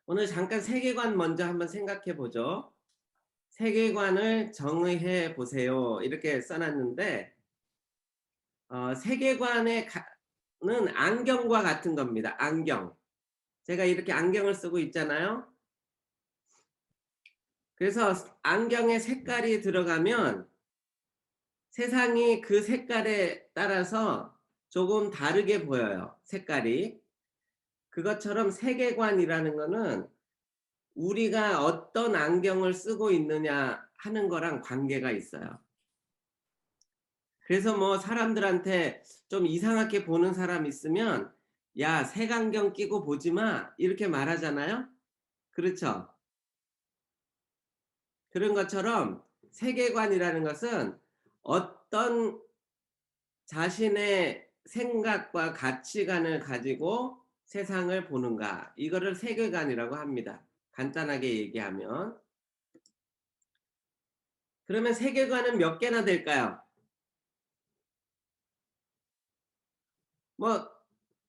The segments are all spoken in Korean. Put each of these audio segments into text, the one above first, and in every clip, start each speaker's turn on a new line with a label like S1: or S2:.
S1: 오늘 잠깐 세계관 먼저 한번 생각해 보죠. 세계관을 정의해 보세요. 이렇게 써놨는데 세계관의 는 안경과 같은 겁니다. 안경. 제가 이렇게 안경을 쓰고 있잖아요. 그래서 안경에 색깔이 들어가면 세상이 그 색깔에 따라서 조금 다르게 보여요. 색깔이. 그것처럼 세계관이라는 거는 우리가 어떤 안경을 쓰고 있느냐 하는 거랑 관계가 있어요. 그래서 뭐 사람들한테 좀 이상하게 보는 사람 있으면 "야, 색안경 끼고 보지 마." 이렇게 말하잖아요. 그렇죠? 그런 것처럼 세계관이라는 것은 어떤 자신의 생각과 가치관을 가지고 세상을 보는가, 이거를 세계관이라고 합니다. 간단하게 얘기하면. 그러면 세계관은 몇 개나 될까요? 뭐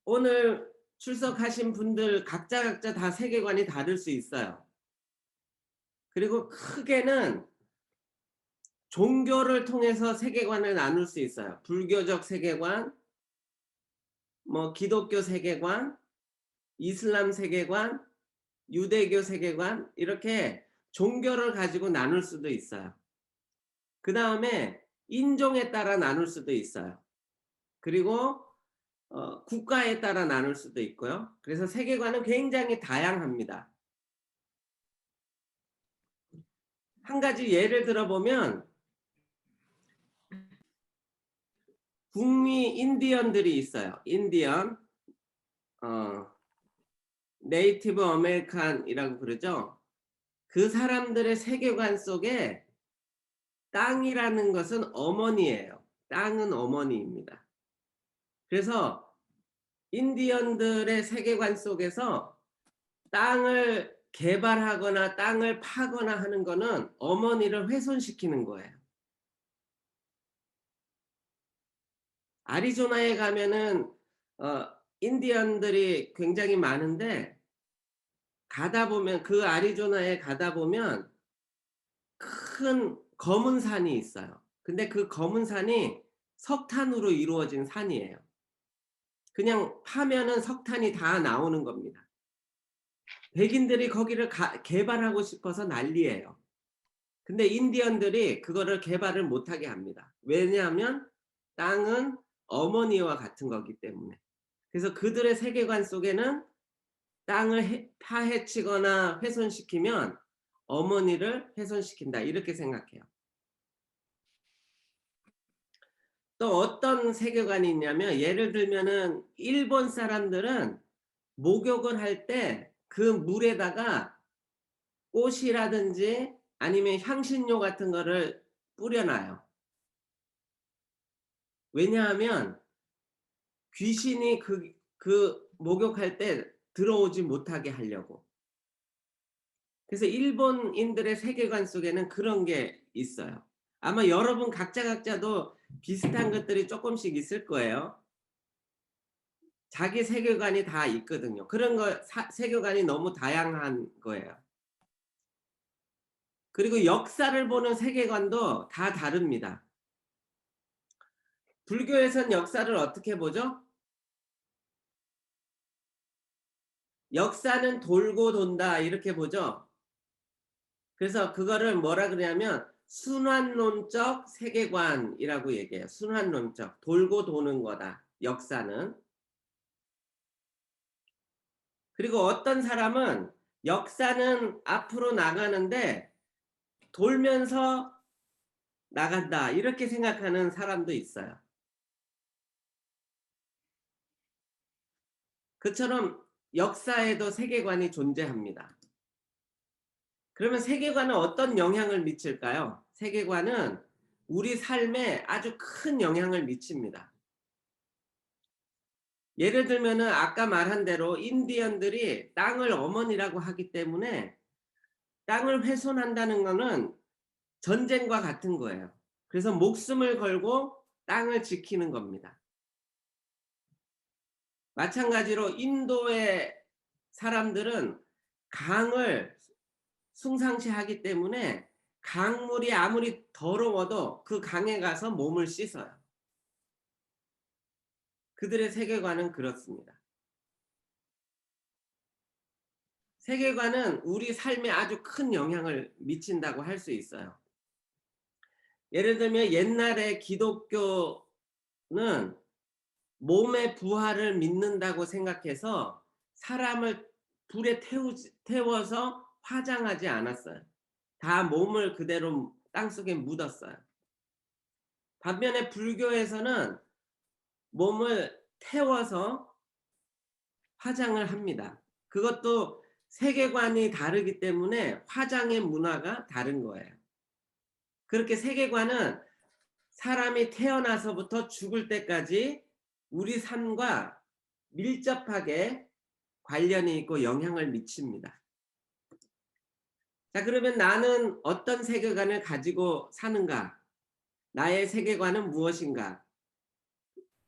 S1: 오늘 출석하신 분들 각자 다 세계관이 다를 수 있어요. 그리고 크게는 종교를 통해서 세계관을 나눌 수 있어요. 불교적 세계관, 뭐 기독교 세계관, 이슬람 세계관, 유대교 세계관, 이렇게 종교를 가지고 나눌 수도 있어요. 그다음에 인종에 따라 나눌 수도 있어요. 그리고 국가에 따라 나눌 수도 있고요. 그래서 세계관은 굉장히 다양합니다. 한 가지 예를 들어보면 북미 인디언들이 있어요. 인디언, 어, 네이티브 아메리칸이라고 그러죠. 그 사람들의 세계관 속에 땅이라는 것은 어머니예요. 땅은 어머니입니다. 그래서 인디언들의 세계관 속에서 땅을 개발하거나 땅을 파거나 하는 거는 어머니를 훼손시키는 거예요. 아리조나에 가면은 어, 인디언들이 굉장히 많은데 가다 보면, 그 아리조나에 가다 보면 큰 검은 산이 있어요. 근데 그 검은 산이 석탄으로 이루어진 산이에요. 그냥 파면은 석탄이 다 나오는 겁니다. 백인들이 거기를 개발하고 싶어서 난리예요. 근데 인디언들이 그거를 개발을 못하게 합니다. 왜냐하면 땅은 어머니와 같은 거기 때문에. 그래서 그들의 세계관 속에는 땅을 파헤치거나 훼손시키면 어머니를 훼손시킨다, 이렇게 생각해요. 또 어떤 세계관이 있냐면, 예를 들면은 일본 사람들은 목욕을 할 때 그 물에다가 꽃이라든지 아니면 향신료 같은 거를 뿌려놔요. 왜냐하면 귀신이 그 목욕할 때 들어오지 못하게 하려고. 그래서 일본인들의 세계관 속에는 그런 게 있어요. 아마 여러분 각자도 비슷한 것들이 조금씩 있을 거예요. 자기 세계관이 다 있거든요. 그런 거, 세계관이 너무 다양한 거예요. 그리고 역사를 보는 세계관도 다 다릅니다. 불교에선 역사를 어떻게 보죠? 역사는 돌고 돈다, 이렇게 보죠. 그래서 그거를 뭐라 그러냐면 순환론적 세계관이라고 얘기해요. 순환론적, 돌고 도는 거다, 역사는. 그리고 어떤 사람은 역사는 앞으로 나가는데 돌면서 나간다, 이렇게 생각하는 사람도 있어요. 그처럼 역사에도 세계관이 존재합니다. 그러면 세계관은 어떤 영향을 미칠까요? 세계관은 우리 삶에 아주 큰 영향을 미칩니다. 예를 들면은 아까 말한 대로 인디언들이 땅을 어머니라고 하기 때문에 땅을 훼손한다는 것은 전쟁과 같은 거예요. 그래서 목숨을 걸고 땅을 지키는 겁니다. 마찬가지로 인도의 사람들은 강을 숭상시하기 때문에 강물이 아무리 더러워도 그 강에 가서 몸을 씻어요. 그들의 세계관은 그렇습니다. 세계관은 우리 삶에 아주 큰 영향을 미친다고 할 수 있어요. 예를 들면 옛날에 기독교는 몸의 부활을 믿는다고 생각해서 사람을 불에 태워서 화장하지 않았어요. 다 몸을 그대로 땅속에 묻었어요. 반면에 불교에서는 몸을 태워서 화장을 합니다. 그것도 세계관이 다르기 때문에 화장의 문화가 다른 거예요. 그렇게 세계관은 사람이 태어나서부터 죽을 때까지 우리 삶과 밀접하게 관련이 있고 영향을 미칩니다. 자, 그러면 나는 어떤 세계관을 가지고 사는가? 나의 세계관은 무엇인가?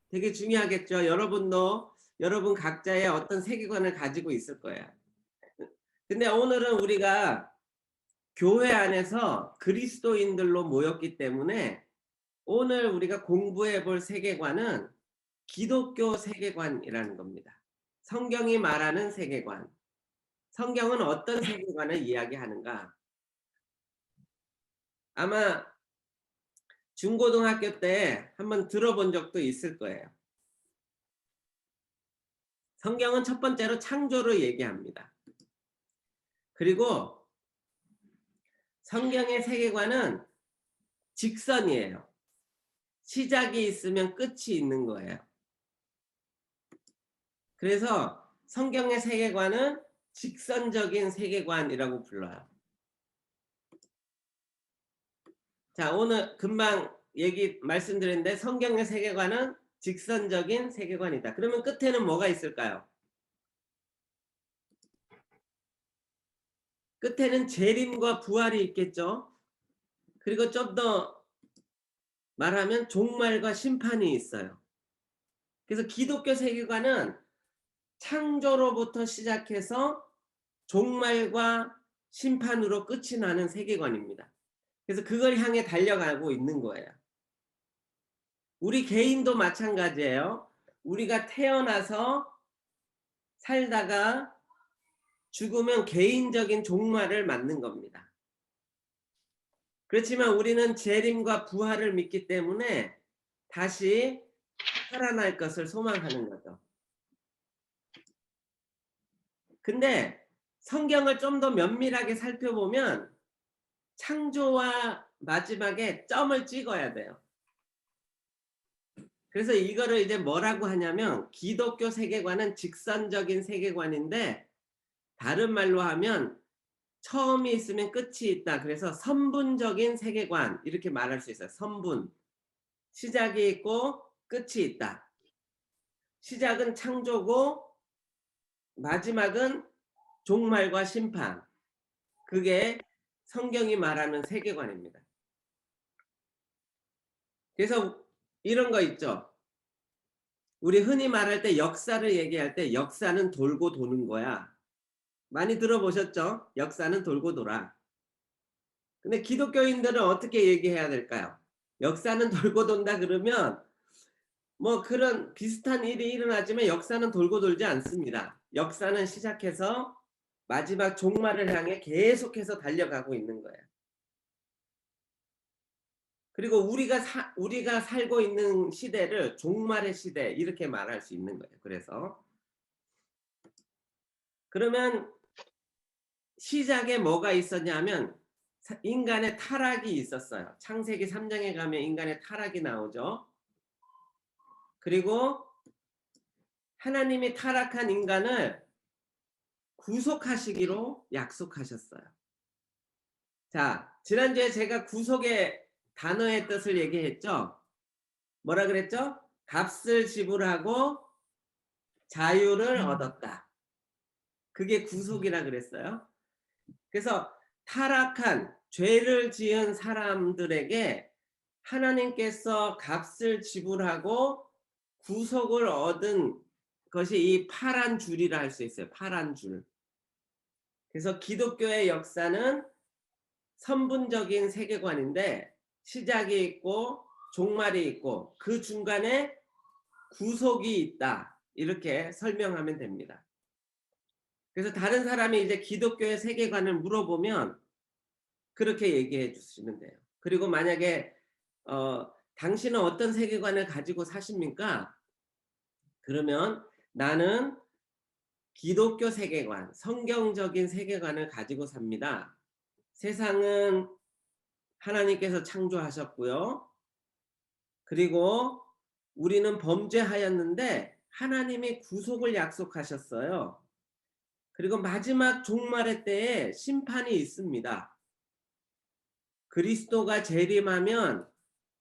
S1: 되게 중요하겠죠. 여러분도 여러분 각자의 어떤 세계관을 가지고 있을 거예요. 근데 오늘은 우리가 교회 안에서 그리스도인들로 모였기 때문에 오늘 우리가 공부해 볼 세계관은 기독교 세계관이라는 겁니다. 성경이 말하는 세계관. 성경은 어떤 세계관을 이야기하는가? 아마 중고등학교 때 한번 들어본 적도 있을 거예요. 성경은 첫 번째로 창조를 얘기합니다. 그리고 성경의 세계관은 직선이에요. 시작이 있으면 끝이 있는 거예요. 그래서 성경의 세계관은 직선적인 세계관이라고 불러요. 자, 오늘 금방 말씀드렸는데 성경의 세계관은 직선적인 세계관이다. 그러면 끝에는 뭐가 있을까요? 끝에는 재림과 부활이 있겠죠. 그리고 좀 더 말하면 종말과 심판이 있어요. 그래서 기독교 세계관은 창조로부터 시작해서 종말과 심판으로 끝이 나는 세계관입니다. 그래서 그걸 향해 달려가고 있는 거예요. 우리 개인도 마찬가지예요. 우리가 태어나서 살다가 죽으면 개인적인 종말을 맞는 겁니다. 그렇지만 우리는 재림과 부활을 믿기 때문에 다시 살아날 것을 소망하는 거죠. 근데 성경을 좀 더 면밀하게 살펴보면 창조와 마지막에 점을 찍어야 돼요. 그래서 이거를 이제 뭐라고 하냐면 기독교 세계관은 직선적인 세계관인데 다른 말로 하면 처음이 있으면 끝이 있다. 그래서 선분적인 세계관 이렇게 말할 수 있어요. 선분. 시작이 있고 끝이 있다. 시작은 창조고 마지막은 종말과 심판. 그게 성경이 말하는 세계관입니다. 그래서 이런 거 있죠. 우리 흔히 말할 때 역사를 얘기할 때 역사는 돌고 도는 거야. 많이 들어보셨죠? 역사는 돌고 돌아. 근데 기독교인들은 어떻게 얘기해야 될까요? 역사는 돌고 돈다 그러면 뭐 그런 비슷한 일이 일어나지만 역사는 돌고 돌지 않습니다. 역사는 시작해서 마지막 종말을 향해 계속해서 달려가고 있는 거예요. 그리고 우리가 살고 있는 시대를 종말의 시대 이렇게 말할 수 있는 거예요. 그래서 그러면 시작에 뭐가 있었냐면 인간의 타락이 있었어요. 창세기 3장에 가면 인간의 타락이 나오죠. 그리고 하나님이 타락한 인간을 구속하시기로 약속하셨어요. 자, 지난주에 제가 구속의 단어의 뜻을 얘기했죠. 뭐라 그랬죠? 값을 지불하고 자유를 얻었다. 그게 구속이라 그랬어요. 그래서 타락한 죄를 지은 사람들에게 하나님께서 값을 지불하고 구속을 얻은 것이 이 파란 줄이라 할 수 있어요. 파란 줄. 그래서 기독교의 역사는 선분적인 세계관인데 시작이 있고 종말이 있고 그 중간에 구속이 있다. 이렇게 설명하면 됩니다. 그래서 다른 사람이 이제 기독교의 세계관을 물어보면 그렇게 얘기해 주시면 돼요. 그리고 만약에 당신은 어떤 세계관을 가지고 사십니까? 그러면 나는 기독교 세계관, 성경적인 세계관을 가지고 삽니다. 세상은 하나님께서 창조하셨고요. 그리고 우리는 범죄하였는데 하나님이 구속을 약속하셨어요. 그리고 마지막 종말의 때에 심판이 있습니다. 그리스도가 재림하면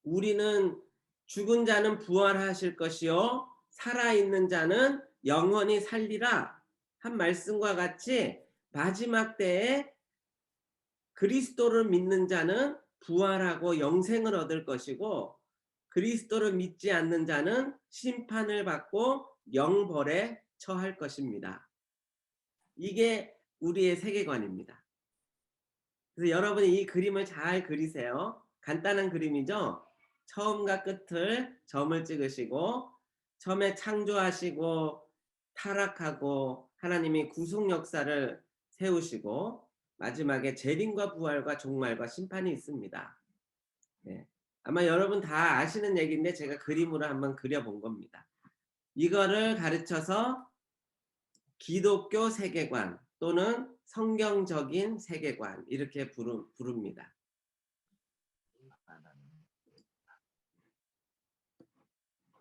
S1: 우리는 죽은 자는 부활하실 것이요 살아있는 자는 영원히 살리라 한 말씀과 같이 마지막 때에 그리스도를 믿는 자는 부활하고 영생을 얻을 것이고 그리스도를 믿지 않는 자는 심판을 받고 영벌에 처할 것입니다. 이게 우리의 세계관입니다. 그래서 여러분이 이 그림을 잘 그리세요. 간단한 그림이죠. 처음과 끝을 점을 찍으시고 처음에 창조하시고 타락하고 하나님이 구속 역사를 세우시고 마지막에 재림과 부활과 종말과 심판이 있습니다. 네. 아마 여러분 다 아시는 얘기인데 제가 그림으로 한번 그려본 겁니다. 이거를 가르쳐서 기독교 세계관 또는 성경적인 세계관 이렇게 부릅니다.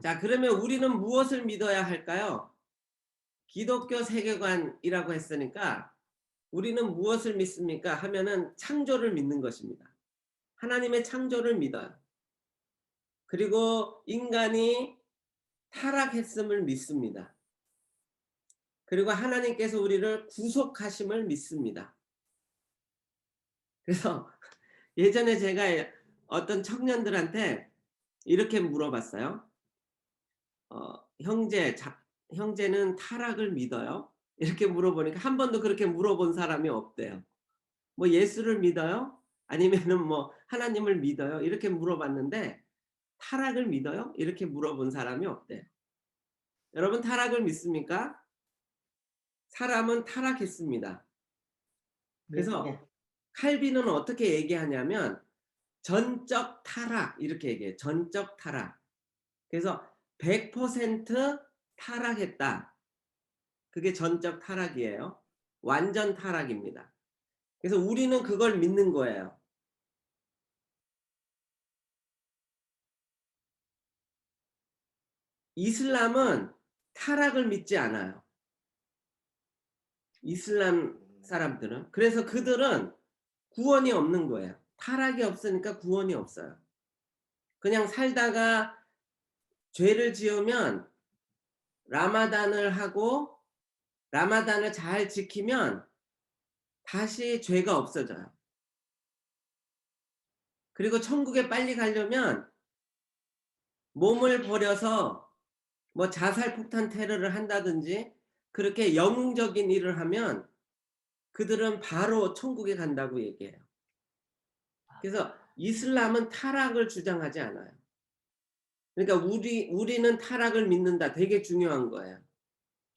S1: 자, 그러면 우리는 무엇을 믿어야 할까요? 기독교 세계관이라고 했으니까 우리는 무엇을 믿습니까? 하면은 창조를 믿는 것입니다. 하나님의 창조를 믿어요. 그리고 인간이 타락했음을 믿습니다. 그리고 하나님께서 우리를 구속하심을 믿습니다. 그래서 예전에 제가 어떤 청년들한테 이렇게 물어봤어요. 형제는 타락을 믿어요? 이렇게 물어보니까 한 번도 그렇게 물어본 사람이 없대요. 뭐 예수를 믿어요? 아니면은 뭐 하나님을 믿어요? 이렇게 물어봤는데 타락을 믿어요? 이렇게 물어본 사람이 없대요. 여러분 타락을 믿습니까? 사람은 타락했습니다. 그래서 칼빈은 어떻게 얘기하냐면 전적 타락 이렇게 얘기해요. 전적 타락. 그래서 100% 타락했다. 그게 전적 타락이에요. 완전 타락입니다. 그래서 우리는 그걸 믿는 거예요. 이슬람은 타락을 믿지 않아요. 이슬람 사람들은. 그래서 그들은 구원이 없는 거예요. 타락이 없으니까 구원이 없어요. 그냥 살다가 죄를 지으면 라마단을 하고 라마단을 잘 지키면 다시 죄가 없어져요. 그리고 천국에 빨리 가려면 몸을 버려서 뭐 자살폭탄 테러를 한다든지 그렇게 영웅적인 일을 하면 그들은 바로 천국에 간다고 얘기해요. 그래서 이슬람은 타락을 주장하지 않아요. 그러니까 우리는 타락을 믿는다. 되게 중요한 거예요.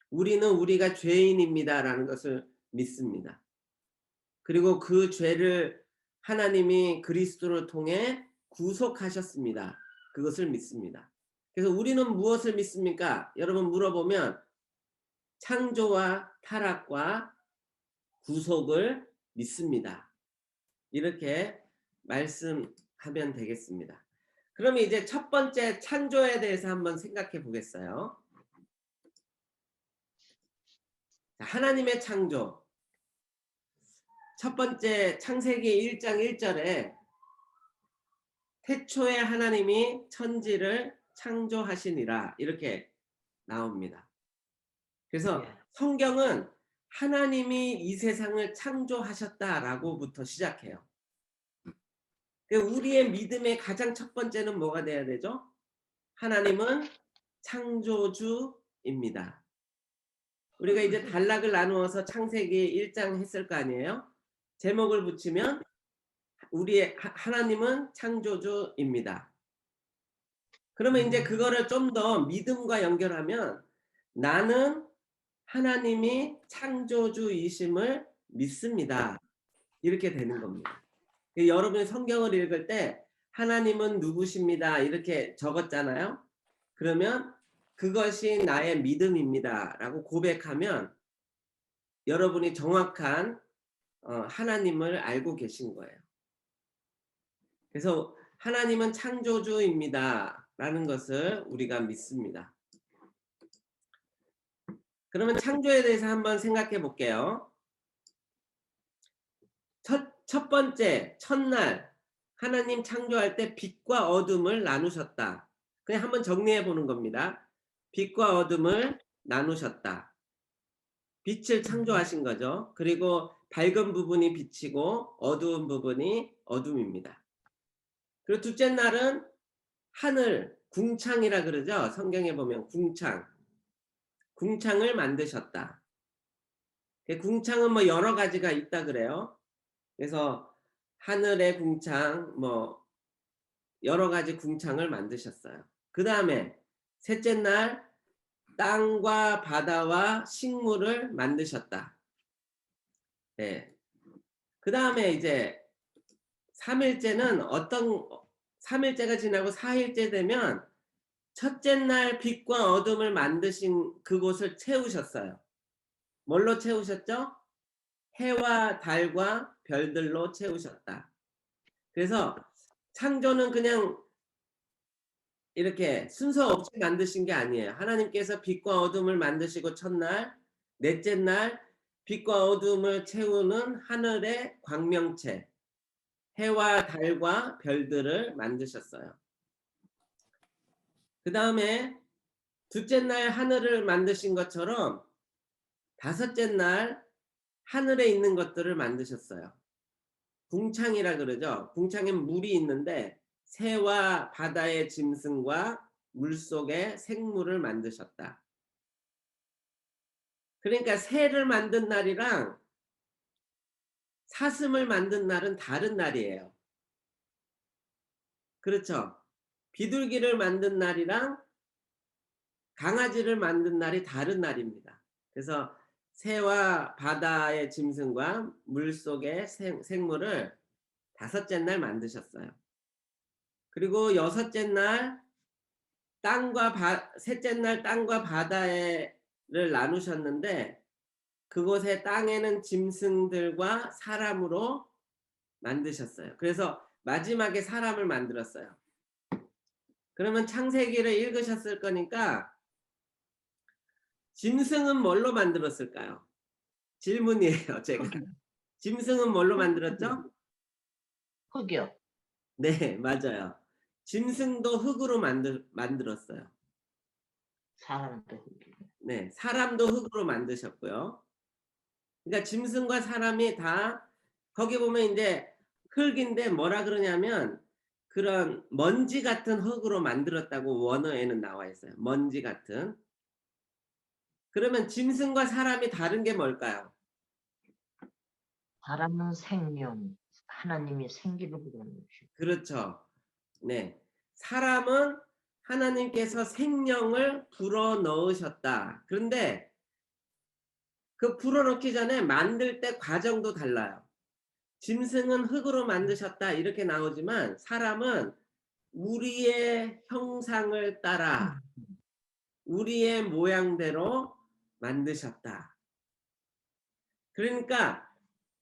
S1: 우리는 우리가 죄인입니다라는 것을 믿습니다. 그리고 그 죄를 하나님이 그리스도를 통해 구속하셨습니다. 그것을 믿습니다. 그래서 우리는 무엇을 믿습니까? 여러분 물어보면 창조와 타락과 구속을 믿습니다. 이렇게 말씀하면 되겠습니다. 그러면 이제 첫 번째 창조에 대해서 한번 생각해 보겠어요. 하나님의 창조. 첫 번째 창세기 1장 1절에 태초에 하나님이 천지를 창조하시니라 이렇게 나옵니다. 그래서 성경은 하나님이 이 세상을 창조하셨다라고부터 시작해요. 우리의 믿음의 가장 첫 번째는 뭐가 돼야 되죠? 하나님은 창조주입니다. 우리가 이제 단락을 나누어서 창세기 1장 했을 거 아니에요? 제목을 붙이면 우리의 하나님은 창조주입니다. 그러면 이제 그거를 좀 더 믿음과 연결하면 나는 하나님이 창조주이심을 믿습니다. 이렇게 되는 겁니다. 여러분이 성경을 읽을 때 하나님은 누구십니다. 이렇게 적었잖아요. 그러면 그것이 나의 믿음입니다. 라고 고백하면 여러분이 정확한 하나님을 알고 계신 거예요. 그래서 하나님은 창조주입니다. 라는 것을 우리가 믿습니다. 그러면 창조에 대해서 한번 생각해 볼게요. 첫 번째, 첫날 하나님 창조할 때 빛과 어둠을 나누셨다. 그냥 한번 정리해 보는 겁니다. 빛과 어둠을 나누셨다. 빛을 창조하신 거죠. 그리고 밝은 부분이 빛이고 어두운 부분이 어둠입니다. 그리고 둘째 날은 하늘, 궁창이라 그러죠. 성경에 보면 궁창을 만드셨다. 궁창은 뭐 여러 가지가 있다 그래요. 그래서 하늘의 궁창, 뭐 여러 가지 궁창을 만드셨어요. 그 다음에 셋째 날 땅과 바다와 식물을 만드셨다. 네. 그 다음에 이제 3일째는 3일째가 지나고 4일째 되면 첫째 날 빛과 어둠을 만드신 그곳을 채우셨어요. 뭘로 채우셨죠? 해와 달과 별들로 채우셨다. 그래서 창조는 그냥 이렇게 순서 없이 만드신 게 아니에요. 하나님께서 빛과 어둠을 만드시고 첫날, 넷째 날 빛과 어둠을 채우는 하늘의 광명체, 해와 달과 별들을 만드셨어요. 그 다음에 둘째 날 하늘을 만드신 것처럼 다섯째 날 하늘에 있는 것들을 만드셨어요. 궁창이라 그러죠. 궁창에 물이 있는데 새와 바다의 짐승과 물속의 생물을 만드셨다. 그러니까 새를 만든 날이랑 사슴을 만든 날은 다른 날이에요. 그렇죠? 비둘기를 만든 날이랑 강아지를 만든 날이 다른 날입니다. 그래서 새와 바다의 짐승과 물속의 생물을 다섯째 날 만드셨어요. 그리고 여섯째 날 셋째 날 땅과 바다를 나누셨는데 그곳에 땅에는 짐승들과 사람으로 만드셨어요. 그래서 마지막에 사람을 만들었어요. 그러면 창세기를 읽으셨을 거니까 짐승은 뭘로 만들었을까요? 질문이에요, 제가. 짐승은 뭘로 만들었죠?
S2: 흙이요.
S1: 네, 맞아요. 짐승도 흙으로 만들었어요.
S2: 사람도 흙이요.
S1: 네, 사람도 흙으로 만드셨고요. 그러니까 짐승과 사람이 다 거기 보면 이제 흙인데 뭐라 그러냐면 그런 먼지 같은 흙으로 만들었다고 원어에는 나와 있어요. 먼지 같은. 그러면 짐승과 사람이 다른 게 뭘까요?
S2: 사람은 생명, 하나님이 생기를 불어넣으시고.
S1: 그렇죠. 네. 사람은 하나님께서 생명을 불어넣으셨다. 그런데 그 불어넣기 전에 만들 때 과정도 달라요. 짐승은 흙으로 만드셨다 이렇게 나오지만 사람은 우리의 형상을 따라 우리의 모양대로 만드셨다. 그러니까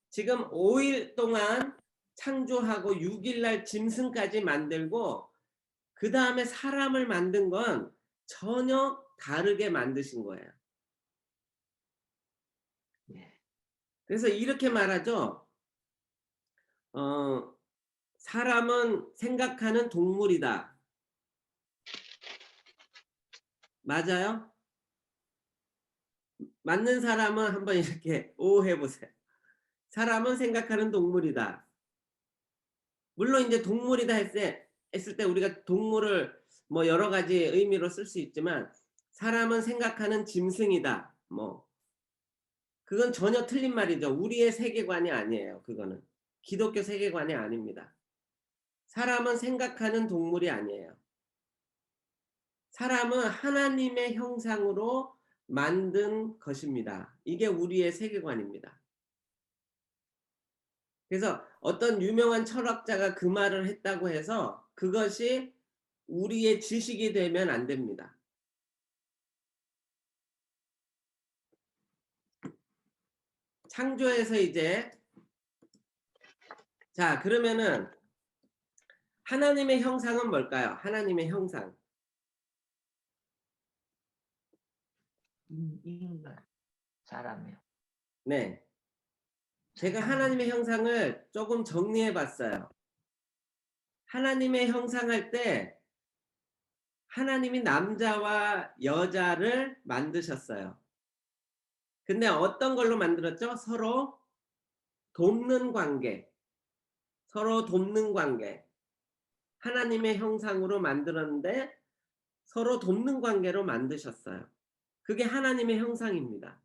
S1: 지금 5일 동안 창조하고 6일 날 짐승까지 만들고 그 다음에 사람을 만든 건 전혀 다르게 만드신 거예요. 그래서 이렇게 말하죠. 사람은 생각하는 동물이다. 맞아요? 맞는 사람은 한번 이렇게 오해 보세요. 사람은 생각하는 동물이다. 물론 이제 동물이다 했을 때 우리가 동물을 뭐 여러 가지 의미로 쓸 수 있지만 사람은 생각하는 짐승이다. 뭐 그건 전혀 틀린 말이죠. 우리의 세계관이 아니에요. 그거는 기독교 세계관이 아닙니다. 사람은 생각하는 동물이 아니에요. 사람은 하나님의 형상으로 만든 것입니다. 이게 우리의 세계관입니다. 그래서 어떤 유명한 철학자가 그 말을 했다고 해서 그것이 우리의 지식이 되면 안 됩니다. 창조에서 이제 자 그러면은 하나님의 형상은 뭘까요? 하나님의 형상.
S2: 인간, 사람이요.
S1: 네. 제가 하나님의 형상을 조금 정리해 봤어요. 하나님의 형상할 때 하나님이 남자와 여자를 만드셨어요. 근데 어떤 걸로 만들었죠? 서로 돕는 관계. 서로 돕는 관계. 하나님의 형상으로 만들었는데 서로 돕는 관계로 만드셨어요. 그게 하나님의 형상입니다.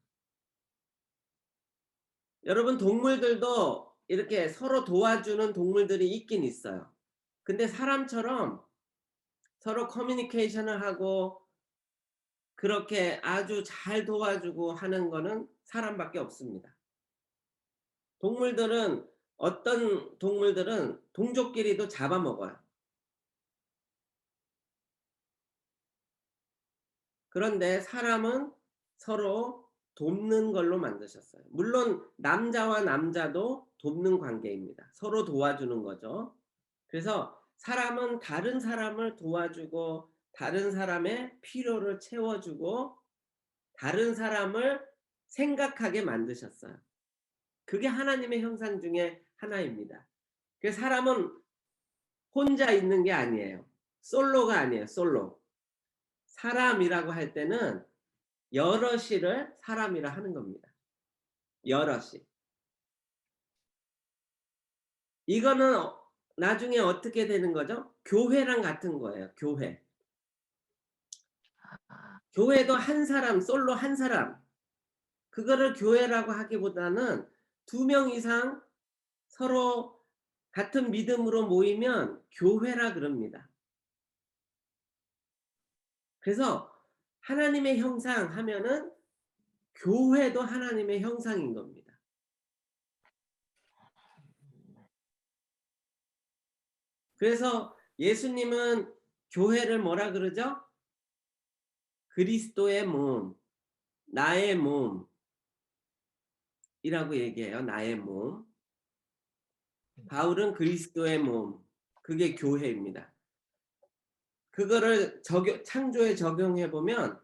S1: 여러분 동물들도 이렇게 서로 도와주는 동물들이 있긴 있어요. 근데 사람처럼 서로 커뮤니케이션을 하고 그렇게 아주 잘 도와주고 하는 거는 사람밖에 없습니다. 동물들은 어떤 동물들은 동족끼리도 잡아먹어요. 그런데 사람은 서로 돕는 걸로 만드셨어요. 물론 남자와 남자도 돕는 관계입니다. 서로 도와주는 거죠. 그래서 사람은 다른 사람을 도와주고 다른 사람의 필요를 채워주고 다른 사람을 생각하게 만드셨어요. 그게 하나님의 형상 중에 하나입니다. 그래서 사람은 혼자 있는 게 아니에요. 솔로가 아니에요. 솔로. 사람이라고 할 때는 여럿이를 사람이라 하는 겁니다. 여럿이. 이거는 나중에 어떻게 되는 거죠? 교회랑 같은 거예요. 교회. 교회도 한 사람, 솔로 한 사람. 그거를 교회라고 하기보다는 2명 이상 서로 같은 믿음으로 모이면 교회라 그럽니다. 그래서 하나님의 형상 하면은 교회도 하나님의 형상인 겁니다. 그래서 예수님은 교회를 뭐라 그러죠? 그리스도의 몸, 나의 몸이라고 얘기해요. 나의 몸. 바울은 그리스도의 몸, 그게 교회입니다. 그거를 창조에 적용해 보면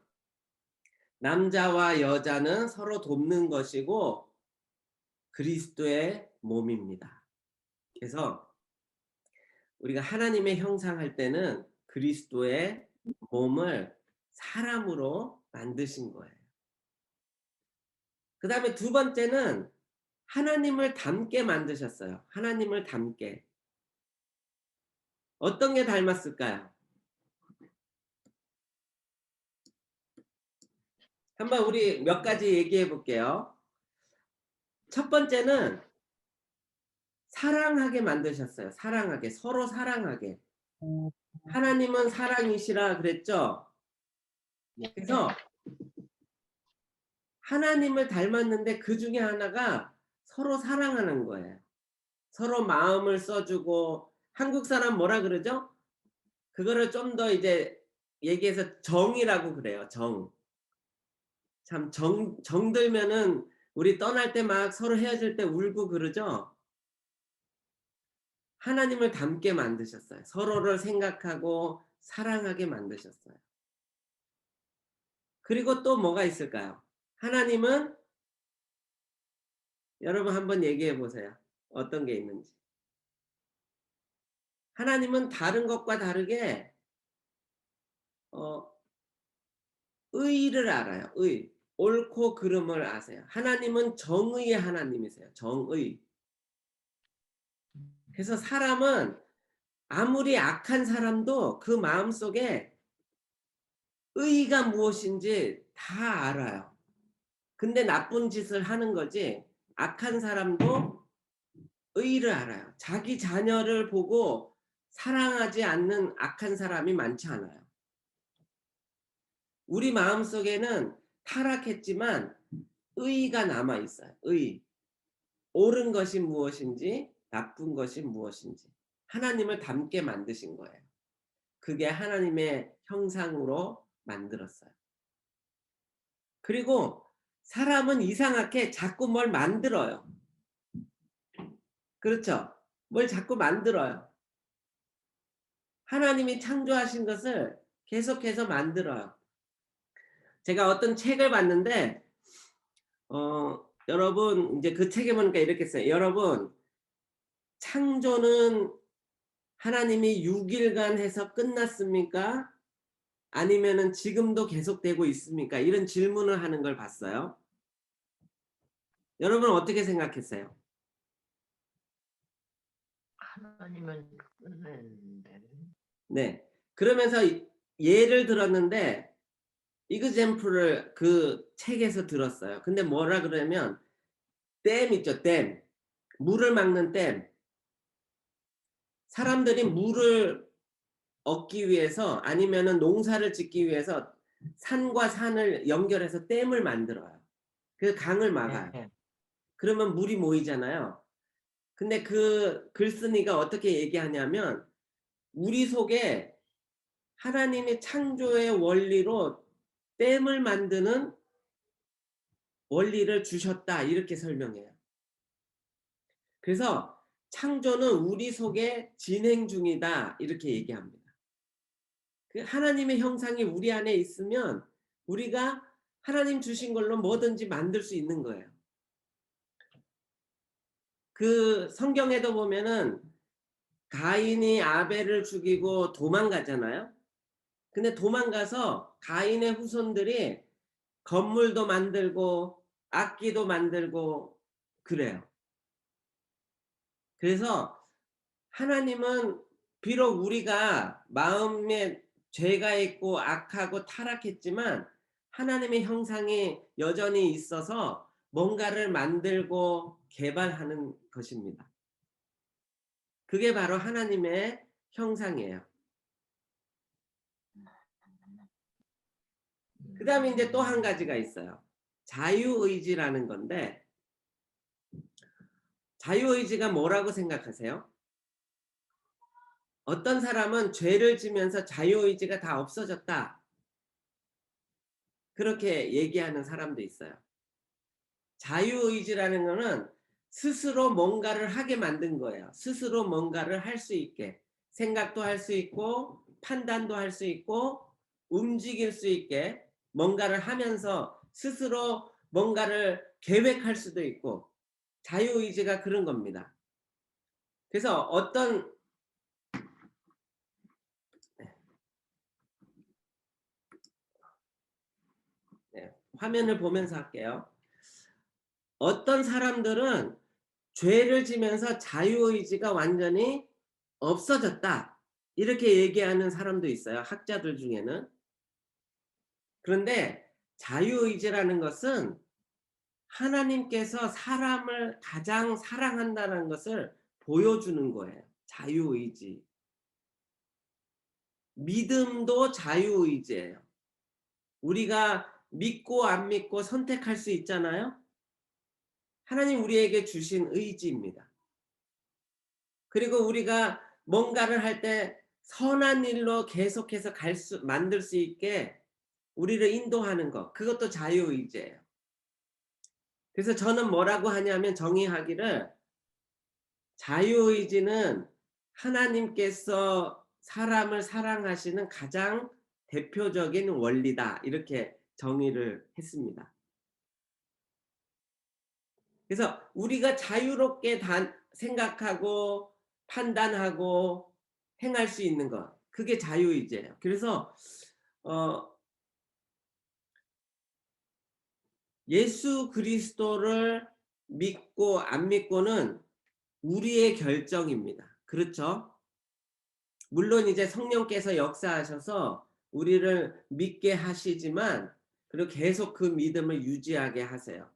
S1: 남자와 여자는 서로 돕는 것이고 그리스도의 몸입니다. 그래서 우리가 하나님의 형상할 때는 그리스도의 몸을 사람으로 만드신 거예요. 그 다음에 두 번째는 하나님을 닮게 만드셨어요. 하나님을 닮게. 어떤 게 닮았을까요? 한번 우리 몇 가지 얘기해 볼게요. 첫 번째는 사랑하게 만드셨어요. 사랑하게. 서로 사랑하게. 하나님은 사랑이시라 그랬죠? 그래서 하나님을 닮았는데 그 중에 하나가 서로 사랑하는 거예요. 서로 마음을 써주고 한국 사람 뭐라 그러죠? 그거를 좀 더 이제 얘기해서 정이라고 그래요. 정. 참 정들면은 우리 떠날 때 막 서로 헤어질 때 울고 그러죠? 하나님을 닮게 만드셨어요. 서로를 생각하고 사랑하게 만드셨어요. 그리고 또 뭐가 있을까요? 하나님은 여러분 한번 얘기해 보세요. 어떤 게 있는지. 하나님은 다른 것과 다르게 어 의를 알아요. 의. 옳고 그름을 아세요. 하나님은 정의의 하나님이세요. 정의. 그래서 사람은 아무리 악한 사람도 그 마음속에 의가 무엇인지 다 알아요. 근데 나쁜 짓을 하는 거지 악한 사람도 의의를 알아요. 자기 자녀를 보고 사랑하지 않는 악한 사람이 많지 않아요. 우리 마음속에는 타락했지만 의의가 남아 있어요. 의의. 옳은 것이 무엇인지 나쁜 것이 무엇인지 하나님을 닮게 만드신 거예요. 그게 하나님의 형상으로 만들었어요. 그리고 사람은 이상하게 자꾸 뭘 만들어요. 그렇죠? 뭘 자꾸 만들어요. 하나님이 창조하신 것을 계속해서 만들어요. 제가 어떤 책을 봤는데 여러분 이제 그 책에 보니까 이렇게 써요. 여러분 창조는 하나님이 6일간 해서 끝났습니까? 아니면은 지금도 계속되고 있습니까? 이런 질문을 하는 걸 봤어요. 여러분 어떻게 생각했어요?
S2: 하나님은 끝냈는데.
S1: 네. 그러면서 예를 들었는데 example을 그 책에서 들었어요. 근데 뭐라 그러냐면 댐 있죠, 댐. 물을 막는 댐. 사람들이 물을 얻기 위해서 아니면은 농사를 짓기 위해서 산과 산을 연결해서 댐을 만들어요. 그 강을 막아요.
S2: 예.
S1: 그러면 물이 모이잖아요. 근데 그 글쓴이가 어떻게 얘기하냐면 우리 속에 하나님의 창조의 원리로 댐을 만드는 원리를 주셨다 이렇게 설명해요. 그래서 창조는 우리 속에 진행 중이다 이렇게 얘기합니다. 그 하나님의 형상이 우리 안에 있으면 우리가 하나님 주신 걸로 뭐든지 만들 수 있는 거예요. 그 성경에도 보면은 가인이 아벨을 죽이고 도망가잖아요. 근데 도망가서 가인의 후손들이 건물도 만들고 악기도 만들고 그래요. 그래서 하나님은 비록 우리가 마음에 죄가 있고 악하고 타락했지만 하나님의 형상이 여전히 있어서 뭔가를 만들고 개발하는 것입니다. 그게 바로 하나님의 형상이에요. 그다음에 이제 또 한 가지가 있어요. 자유의지라는 건데 자유의지가 뭐라고 생각하세요? 어떤 사람은 죄를 지면서 자유의지가 다 없어졌다. 그렇게 얘기하는 사람도 있어요. 자유의지라는 거는 스스로 뭔가를 하게 만든 거예요. 스스로 뭔가를 할 수 있게. 생각도 할 수 있고 판단도 할 수 있고 움직일 수 있게 뭔가를 하면서 스스로 뭔가를 계획할 수도 있고 자유의지가 그런 겁니다. 그래서 어떤 네, 화면을 보면서 할게요. 어떤 사람들은 죄를 지면서 자유의지가 완전히 없어졌다. 이렇게 얘기하는 사람도 있어요. 학자들 중에는. 그런데 자유의지라는 것은 하나님께서 사람을 가장 사랑한다는 것을 보여주는 거예요. 자유의지. 믿음도 자유의지예요. 우리가 믿고 안 믿고 선택할 수 있잖아요. 하나님 우리에게 주신 의지입니다. 그리고 우리가 뭔가를 할 때 선한 일로 계속해서 만들 수 있게 우리를 인도하는 것. 그것도 자유의지예요. 그래서 저는 뭐라고 하냐면 정의하기를 자유의지는 하나님께서 사람을 사랑하시는 가장 대표적인 원리다. 이렇게 정의를 했습니다. 그래서 우리가 자유롭게 생각하고 판단하고 행할 수 있는 것. 그게 자유의지예요. 그래서 예수 그리스도를 믿고 안 믿고는 우리의 결정입니다. 그렇죠? 물론 이제 성령께서 역사하셔서 우리를 믿게 하시지만 그리고 계속 그 믿음을 유지하게 하세요.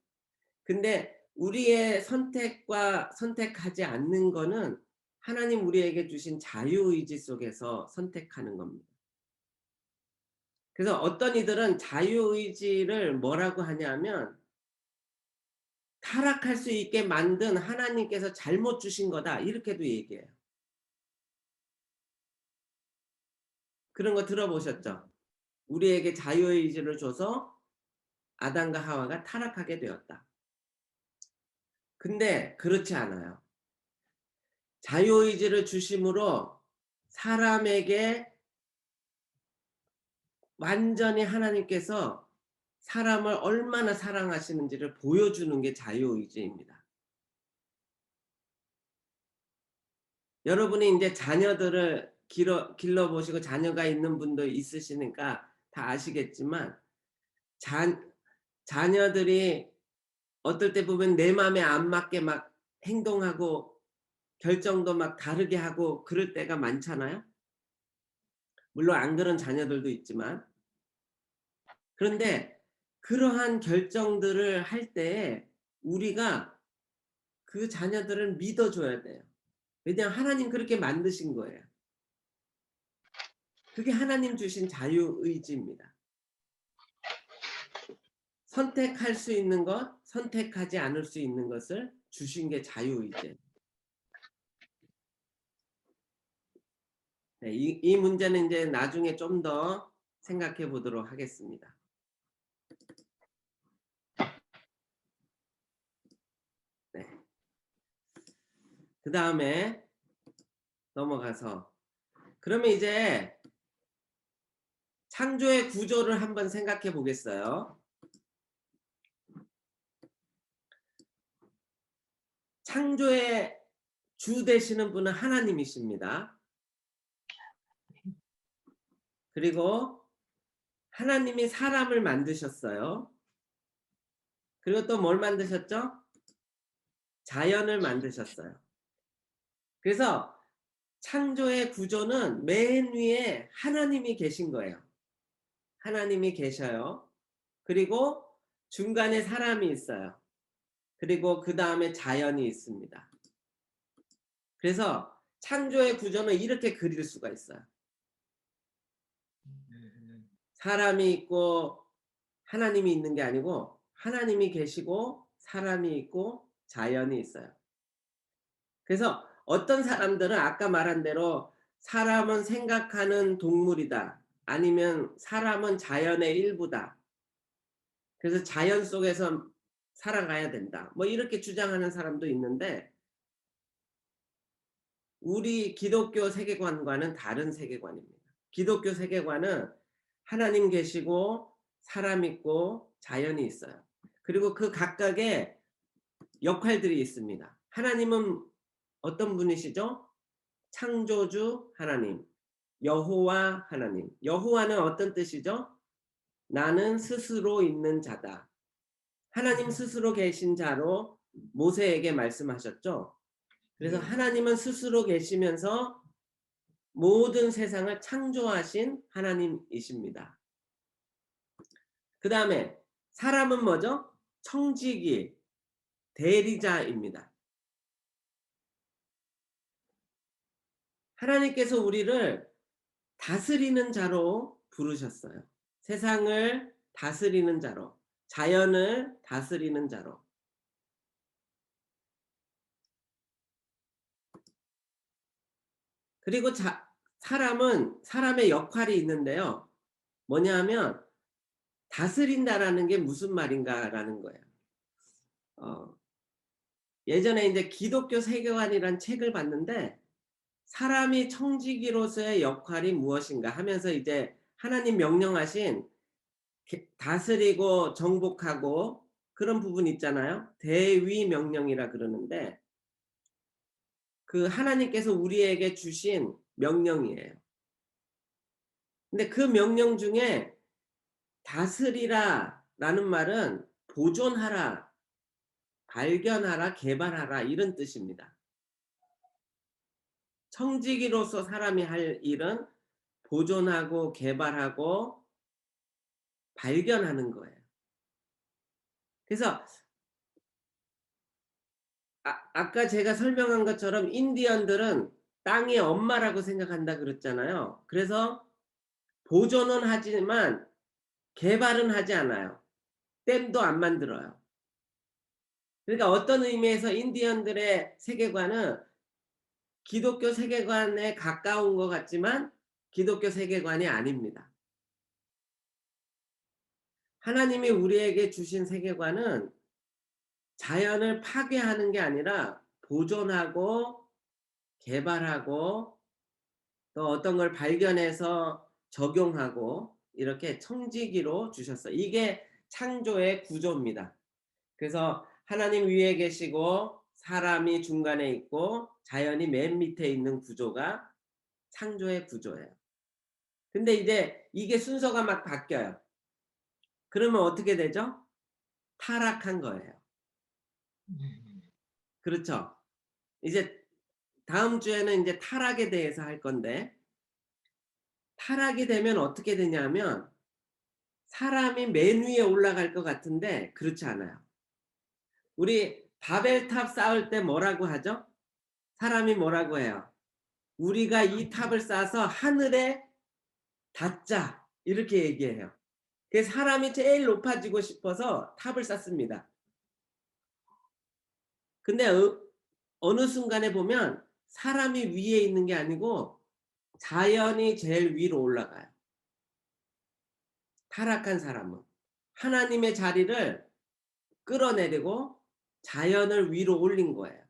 S1: 근데 우리의 선택과 선택하지 않는 거는 하나님 우리에게 주신 자유의지 속에서 선택하는 겁니다. 그래서 어떤 이들은 자유의지를 뭐라고 하냐면 타락할 수 있게 만든 하나님께서 잘못 주신 거다 이렇게도 얘기해요. 그런 거 들어보셨죠? 우리에게 자유의지를 줘서 아담과 하와가 타락하게 되었다. 근데 그렇지 않아요. 자유의지를 주심으로 사람에게 완전히 하나님께서 사람을 얼마나 사랑하시는지를 보여주는 게 자유의지입니다. 여러분이 인제 자녀들을 길러보시고 자녀가 있는 분도 있으시니까 다 아시겠지만 자녀들이 어떨 때 보면 내 맘에 안 맞게 막 행동하고 결정도 막 다르게 하고 그럴 때가 많잖아요. 물론 안 그런 자녀들도 있지만. 그런데 그러한 결정들을 할 때에 우리가 그 자녀들을 믿어 줘야 돼요. 왜냐하면 하나님 그렇게 만드신 거예요. 그게 하나님 주신 자유의지입니다. 선택할 수 있는 것, 선택하지 않을 수 있는 것을 주신 게 자유의지예요. 네, 이 문제는 이제 나중에 좀 더 생각해 보도록 하겠습니다. 네. 그다음에 넘어가서 그러면 이제 창조의 구조를 한번 생각해 보겠어요. 창조의 주 되시는 분은 하나님이십니다. 그리고 하나님이 사람을 만드셨어요. 그리고 또 뭘 만드셨죠? 자연을 만드셨어요. 그래서 창조의 구조는 맨 위에 하나님이 계신 거예요. 하나님이 계셔요. 그리고 중간에 사람이 있어요. 그리고 그다음에 자연이 있습니다. 그래서 창조의 구조는 이렇게 그릴 수가 있어요. 사람이 있고 하나님이 있는 게 아니고 하나님이 계시고 사람이 있고 자연이 있어요. 그래서 어떤 사람들은 아까 말한 대로 사람은 생각하는 동물이다. 아니면 사람은 자연의 일부다. 그래서 자연 속에서 살아가야 된다. 뭐 이렇게 주장하는 사람도 있는데 우리 기독교 세계관과는 다른 세계관입니다. 기독교 세계관은 하나님 계시고 사람 있고 자연이 있어요. 그리고 그 각각의 역할들이 있습니다. 하나님은 어떤 분이시죠? 창조주 하나님, 여호와 하나님. 여호와는 어떤 뜻이죠? 나는 스스로 있는 자다. 하나님 스스로 계신 자로 모세에게 말씀하셨죠. 그래서 하나님은 스스로 계시면서 모든 세상을 창조하신 하나님이십니다. 그 다음에 사람은 뭐죠? 청지기, 대리자입니다. 하나님께서 우리를 다스리는 자로 부르셨어요. 세상을 다스리는 자로, 자연을 다스리는 자로. 그리고 사람은 사람의 역할이 있는데요. 뭐냐 하면 다스린다라는 게 무슨 말인가라는 거예요. 예전에 이제 기독교 세계관이란 책을 봤는데 사람이 청지기로서의 역할이 무엇인가 하면서 이제 하나님 명령하신 다스리고 정복하고 그런 부분 있잖아요. 대위 명령이라 그러는데 그 하나님께서 우리에게 주신 명령이에요. 근데 그 명령 중에 다스리라라는 말은 보존하라, 발견하라, 개발하라 이런 뜻입니다. 청지기로서 사람이 할 일은 보존하고 개발하고 발견하는 거예요. 그래서 아까 제가 설명한 것처럼 인디언들은 땅이 엄마라고 생각한다 그랬잖아요. 그래서 보존은 하지만 개발은 하지 않아요. 댐도 안 만들어요. 그러니까 어떤 의미에서 인디언들의 세계관은 기독교 세계관에 가까운 것 같지만 기독교 세계관이 아닙니다. 하나님이 우리에게 주신 세계관은 자연을 파괴하는 게 아니라 보존하고 개발하고 또 어떤 걸 발견해서 적용하고 이렇게 청지기로 주셨어요. 이게 창조의 구조입니다. 그래서 하나님 위에 계시고 사람이 중간에 있고 자연이 맨 밑에 있는 구조가 창조의 구조예요. 근데 이제 이게 순서가 막 바뀌어요. 그러면 어떻게 되죠? 타락한 거예요. 그렇죠? 이제 다음 주에는 이제 타락에 대해서 할 건데 타락이 되면 어떻게 되냐면 사람이 맨 위에 올라갈 것 같은데 그렇지 않아요. 우리 바벨탑 쌓을 때 뭐라고 하죠? 사람이 뭐라고 해요? 우리가 이 탑을 쌓아서 하늘에 닿자 이렇게 얘기해요. 그래서 사람이 제일 높아지고 싶어서 탑을 쌓습니다. 근데 어느 순간에 보면 사람이 위에 있는 게 아니고 자연이 제일 위로 올라가요. 타락한 사람은 하나님의 자리를 끌어내리고 자연을 위로 올린 거예요.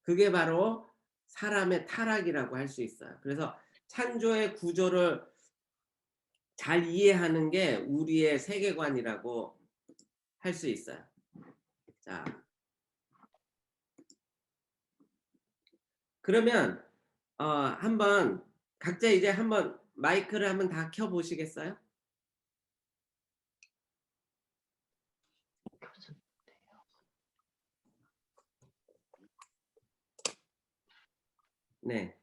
S1: 그게 바로 사람의 타락이라고 할 수 있어요. 그래서 창조의 구조를 잘 이해하는 게 우리의 세계관이라고 할 수 있어요. 자, 그러면 한번 각자 이제 한번 마이크를 한번 다 켜 보시겠어요? 네.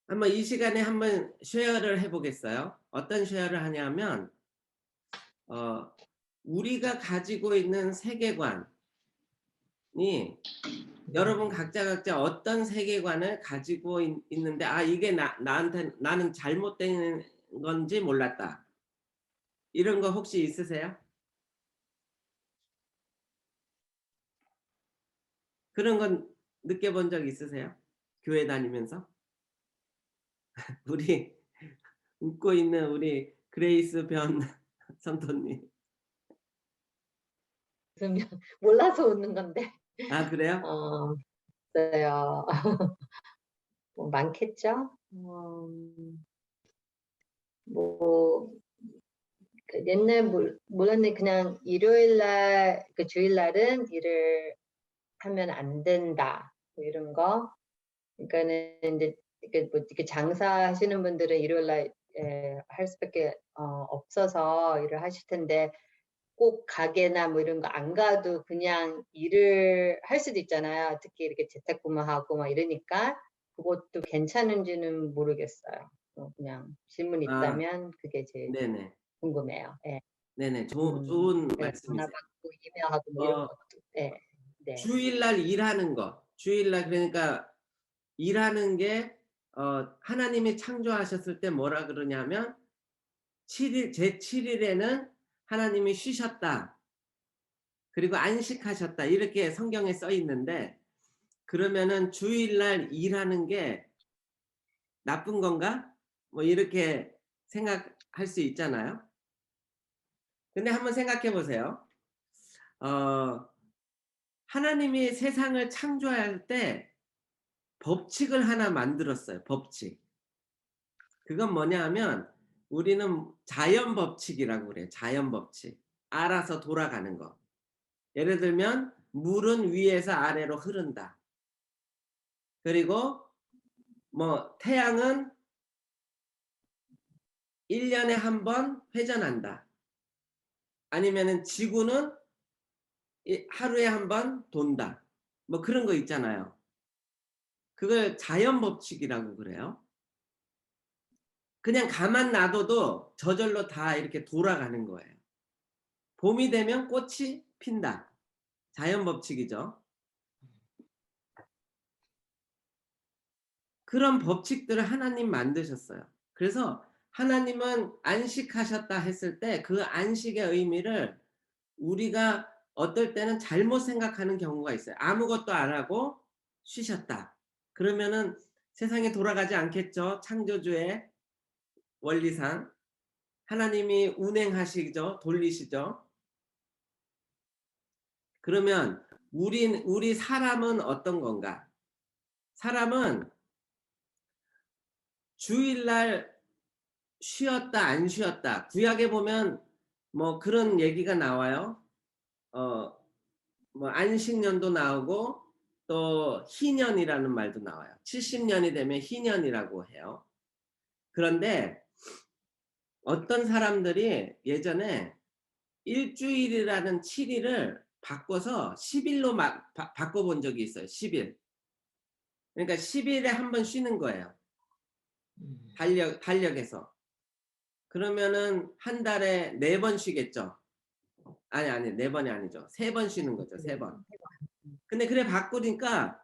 S1: 한번 이 시간에 한번 쉐어를 해 보겠어요. 어떤 쉐어를 하냐면 우리가 가지고 있는 세계관이 여러분 각자 어떤 세계관을 가지고 있는데 이게 나는 잘못된 건지 몰랐다. 이런 거 혹시 있으세요? 그런 건 느껴본 적 있으세요? 교회 다니면서? 우리 웃고 있는 우리 그레이스 변 선토님.
S3: 웃으면 몰라서 웃는 건데.
S1: 그래요?
S3: 있어요. 뭐 많겠죠? 뭐 옛날 몰랐는데 그냥 일요일 날 주일 날은 일을 하면 안 된다 뭐 이런 거. 그러니까는 이제 이렇게 장사하시는 분들은 일요일 날 할 수밖에 없어서 일을 하실 텐데 꼭 가게나 뭐 이런 거 안 가도 그냥 일을 할 수도 있잖아요. 특히 이렇게 재택근무하고 막 이러니까 그것도 괜찮은지는 모르겠어요. 그냥 질문 있다면 그게 제일
S1: 네네.
S3: 궁금해요. 예.
S1: 네네. 좋은
S3: 전화
S1: 말씀이세요.
S3: 받고 이메일하고 뭐 이런 것도. 네. 네.
S1: 주일날 일하는 거. 주일날 그러니까 일하는 게 하나님이 창조하셨을 때 뭐라 그러냐면 7일 제7일에는 하나님이 쉬셨다. 그리고 안식하셨다. 이렇게 성경에 써 있는데 그러면은 주일날 일하는 게 나쁜 건가? 뭐 이렇게 생각할 수 있잖아요. 근데 한번 생각해 보세요. 하나님이 세상을 창조할 때 법칙을 하나 만들었어요. 법칙. 그건 뭐냐 하면 우리는 자연 법칙이라고 그래요. 자연 법칙. 알아서 돌아가는 거. 예를 들면 물은 위에서 아래로 흐른다. 그리고 뭐 태양은 1년에 한 번 회전한다. 아니면은 지구는 하루에 한 번 돈다. 뭐 그런 거 있잖아요. 그걸 자연 법칙이라고 그래요. 그냥 가만 놔둬도 저절로 다 이렇게 돌아가는 거예요. 봄이 되면 꽃이 핀다. 자연 법칙이죠. 그런 법칙들을 하나님 만드셨어요. 그래서 하나님은 안식하셨다 했을 때 그 안식의 의미를 우리가 어떨 때는 잘못 생각하는 경우가 있어요. 아무것도 안 하고 쉬셨다. 그러면은 세상이 돌아가지 않겠죠. 창조주의 원리상. 하나님이 운행하시죠. 돌리시죠. 그러면 우리 사람은 어떤 건가? 사람은 주일날 쉬었다 안 쉬었다. 구약에 보면 뭐 그런 얘기가 나와요. 뭐 안식년도 나오고 또 희년이라는 말도 나와요. 70년이 되면 희년이라고 해요. 그런데 어떤 사람들이 예전에 일주일이라는 7일을 바꿔서 10일로 바꿔본 적이 있어요. 10일. 그러니까 10일에 한 번 쉬는 거예요. 달력에서. 그러면은 한 달에 4번 쉬겠죠. 아니 4번이 아니죠. 3번 쉬는 거죠. 3번. 근데 그래 바꾸니까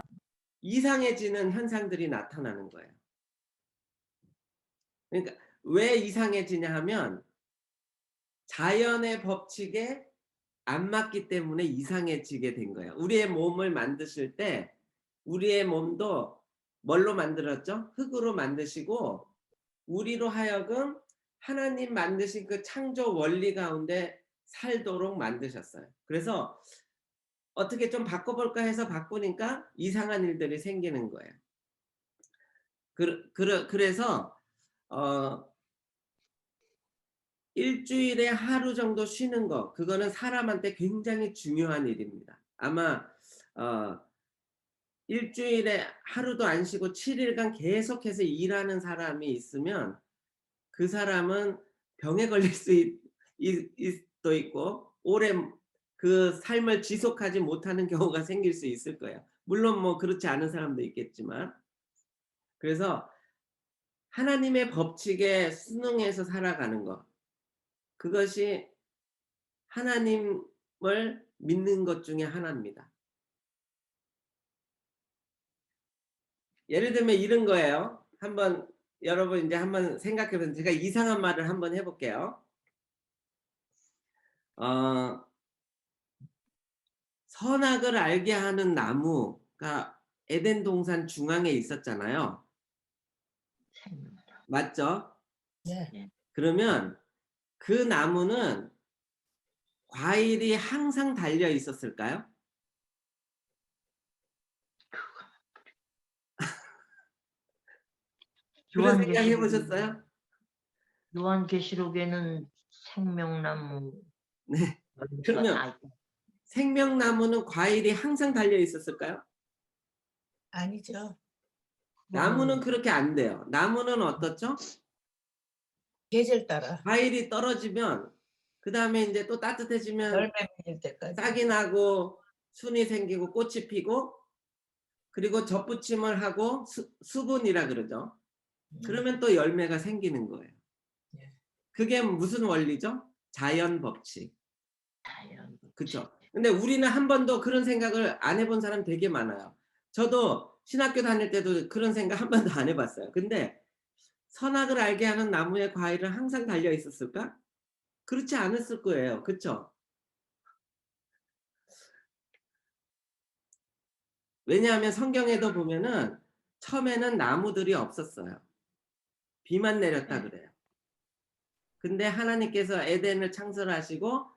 S1: 이상해지는 현상들이 나타나는 거예요. 그러니까 왜 이상해지냐 하면 자연의 법칙에 안 맞기 때문에 이상해지게 된 거예요. 우리의 몸을 만드실 때 우리의 몸도 뭘로 만들었죠? 흙으로 만드시고 우리로 하여금 하나님 만드신 그 창조 원리 가운데 살도록 만드셨어요. 그래서 어떻게 좀 바꿔볼까 해서 바꾸니까 이상한 일들이 생기는 거예요. 그래서 일주일에 하루 정도 쉬는 거 그거는 사람한테 굉장히 중요한 일입니다. 아마 일주일에 하루도 안 쉬고 7일간 계속해서 일하는 사람이 있으면 그 사람은 병에 걸릴 수도 있고 오래 그 삶을 지속하지 못하는 경우가 생길 수 있을 거예요. 물론 뭐 그렇지 않은 사람도 있겠지만. 그래서 하나님의 법칙에 순응해서 살아가는 것 그것이 하나님을 믿는 것 중에 하나입니다. 예를 들면 이런 거예요. 여러분 이제 한번 생각해 보세요. 제가 이상한 말을 한번 해볼게요. 선악을 알게 하는 나무가 에덴 동산 중앙에 있었잖아요. 맞죠?
S3: 네.
S1: 그러면 그 나무는 과일이 항상 달려 있었을까요? 그런 생각 해보셨어요?
S2: 요한계시록에는 생명나무
S1: 네. 그러면 생명나무는 과일이 항상 달려 있었을까요?
S4: 아니죠.
S1: 나무는 그렇게 안 돼요. 나무는 어떻죠?
S4: 계절 따라
S1: 과일이 떨어지면 그 다음에 이제 또 따뜻해지면
S4: 열매 맺을 때까지.
S1: 싹이 나고 순이 생기고 꽃이 피고 그리고 접붙임을 하고 수분이라 그러죠. 그러면 또 열매가 생기는 거예요.
S4: 예.
S1: 그게 무슨 원리죠? 자연 법칙.
S2: 자연.
S1: 그렇죠. 근데 우리는 한 번도 그런 생각을 안 해본 사람 되게 많아요. 저도 신학교 다닐 때도 그런 생각 한 번도 안 해봤어요. 근데 선악을 알게 하는 나무의 과일은 항상 달려 있었을까? 그렇지 않았을 거예요. 그렇죠? 왜냐하면 성경에도 보면은 처음에는 나무들이 없었어요. 비만 내렸다 그래요. 근데 하나님께서 에덴을 창설하시고